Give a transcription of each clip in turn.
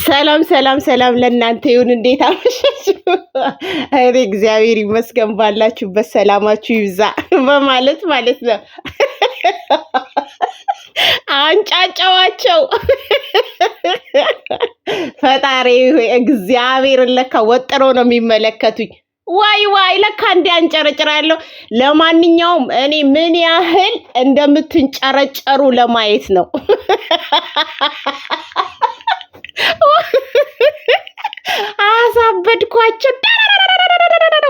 ሰላም ሰላም ሰላም ለእናንተ ይሁን። እንዴት አመሻችሁ? እኔ እግዚአብሔር ይመስገን ባላችሁበት ሰላማችሁ ይብዛ በማለት ማለት ነው። አንጫጫዋቸው ፈጣሪ ሆይ እግዚአብሔርን ለካ ወጥሮ ነው የሚመለከቱኝ። ዋይ ዋይ ለካ እንዲያንጨረጭራለሁ። ለማንኛውም እኔ ምን ያህል እንደምትንጨረጨሩ ለማየት ነው። አሳበድኳቸው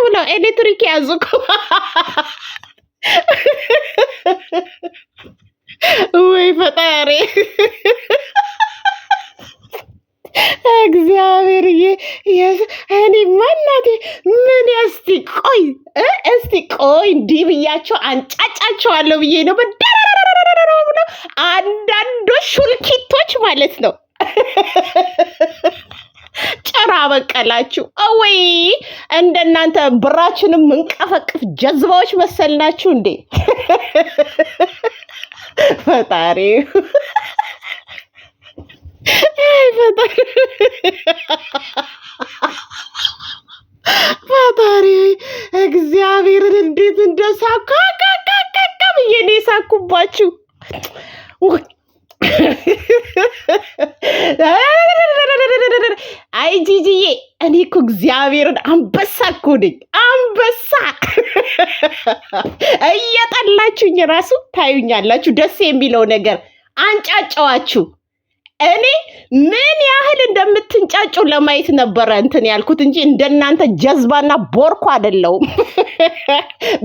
ብለው ኤሌክትሪክ ያዙ እኮ። ወይ ፈጣሪ እግዚአብሔርዬ! እኔ ማናቴ ምን እስቲ ቆይ እንዲህ ብያቸው አንጫጫቸዋለሁ ብዬ ነው። ብለው አንዳንዶች ሹልኪቶች ማለት ነው ጭራ በቀላችሁ። ወይ እንደናንተ ብራችንም እንቀፈቅፍ ጀዝባዎች መሰልናችሁ እንዴ? ፈጣሪ ፈጣሪ እግዚአብሔርን እንዴት እንደሳኩ ብዬ ነው የሳኩባችሁ። አይ ጂጂዬ፣ እኔ እኮ እግዚአብሔርን አንበሳ እኮ ነኝ፣ አንበሳ። እየጠላችሁኝ ራሱ ታዩኛላችሁ። ደስ የሚለው ነገር አንጫጫዋችሁ። እኔ ምን ያህል እንደምትንጫጩ ለማየት ነበረ እንትን ያልኩት እንጂ እንደናንተ ጀዝባና ቦርኮ አይደለሁም።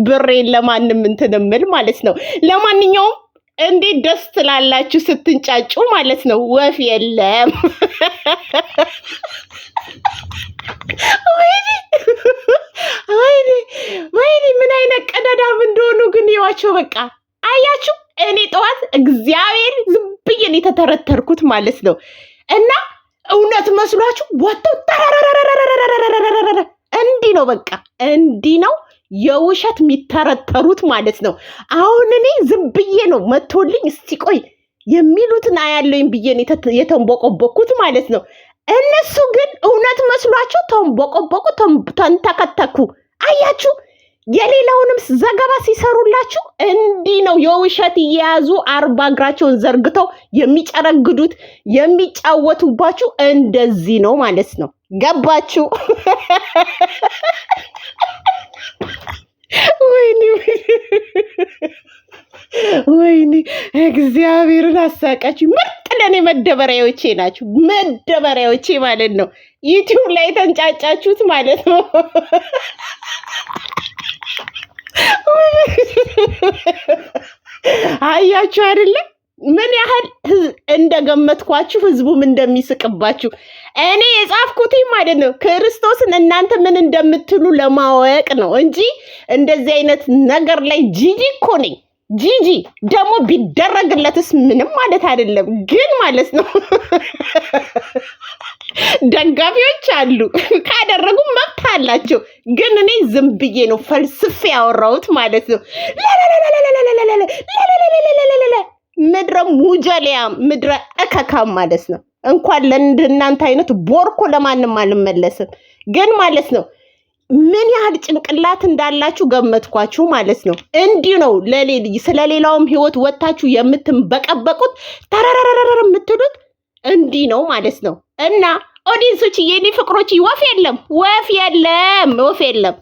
ብሬን ለማንም እንትን እምል ማለት ነው። ለማንኛውም እንዴት ደስ ትላላችሁ ስትንጫጩ ማለት ነው። ወፍ የለም። ወይኔ ምን አይነት ቀዳዳም እንደሆኑ ግን ይዋቸው። በቃ አያችሁ፣ እኔ ጠዋት እግዚአብሔር ዝም ብዬ ነው የተተረተርኩት ማለት ነው። እና እውነት መስሏችሁ ወጥተው እንዲህ ነው፣ በቃ እንዲህ ነው የውሸት የሚተረተሩት ማለት ነው። አሁን እኔ ዝም ብዬ ነው መቶልኝ እስቲ ቆይ የሚሉትን አያለኝ ብዬ ነው የተንቦቆቦኩት ማለት ነው። እነሱ ግን እውነት መስሏቸው ተንቦቆቦቁ፣ ተንተከተኩ። አያችሁ፣ የሌላውንም ዘገባ ሲሰሩላችሁ እንዲህ ነው የውሸት እየያዙ 40 እግራቸውን ዘርግተው የሚጨረግዱት የሚጫወቱባችሁ እንደዚህ ነው ማለት ነው። ገባችሁ? ወይኔ እግዚአብሔርን አሳቃችሁ። ምርጥ ለእኔ መደበሪያዎቼ ናችሁ፣ መደበሪያዎቼ ማለት ነው። ዩቲዩብ ላይ ተንጫጫችሁት ማለት ነው። አያችሁ አይደለም ምን ያህል እንደገመትኳችሁ ህዝቡም እንደሚስቅባችሁ። እኔ የጻፍኩት ማለት ነው ክርስቶስን እናንተ ምን እንደምትሉ ለማወቅ ነው እንጂ እንደዚህ አይነት ነገር ላይ ጂጂ እኮ ነኝ። ጂጂ ደግሞ ቢደረግለትስ ምንም ማለት አይደለም፣ ግን ማለት ነው ደጋፊዎች አሉ፣ ካደረጉ መብት አላቸው። ግን እኔ ዝም ብዬ ነው ፈልስፌ ያወራሁት ማለት ነው። ምድረ ሙጀሊያ ምድረ እከካም ማለት ነው። እንኳን ለእናንተ አይነት ቦርኮ ለማንም አልመለስም። ግን ማለት ነው ምን ያህል ጭንቅላት እንዳላችሁ ገመትኳችሁ ማለት ነው። እንዲህ ነው ስለሌላውም ህይወት ወጣችሁ የምትንበቀበቁት ተረረረረ የምትሉት እንዲህ ነው ማለት ነው። እና ኦዲየንሶች፣ የኔ ፍቅሮች፣ ወፍ የለም።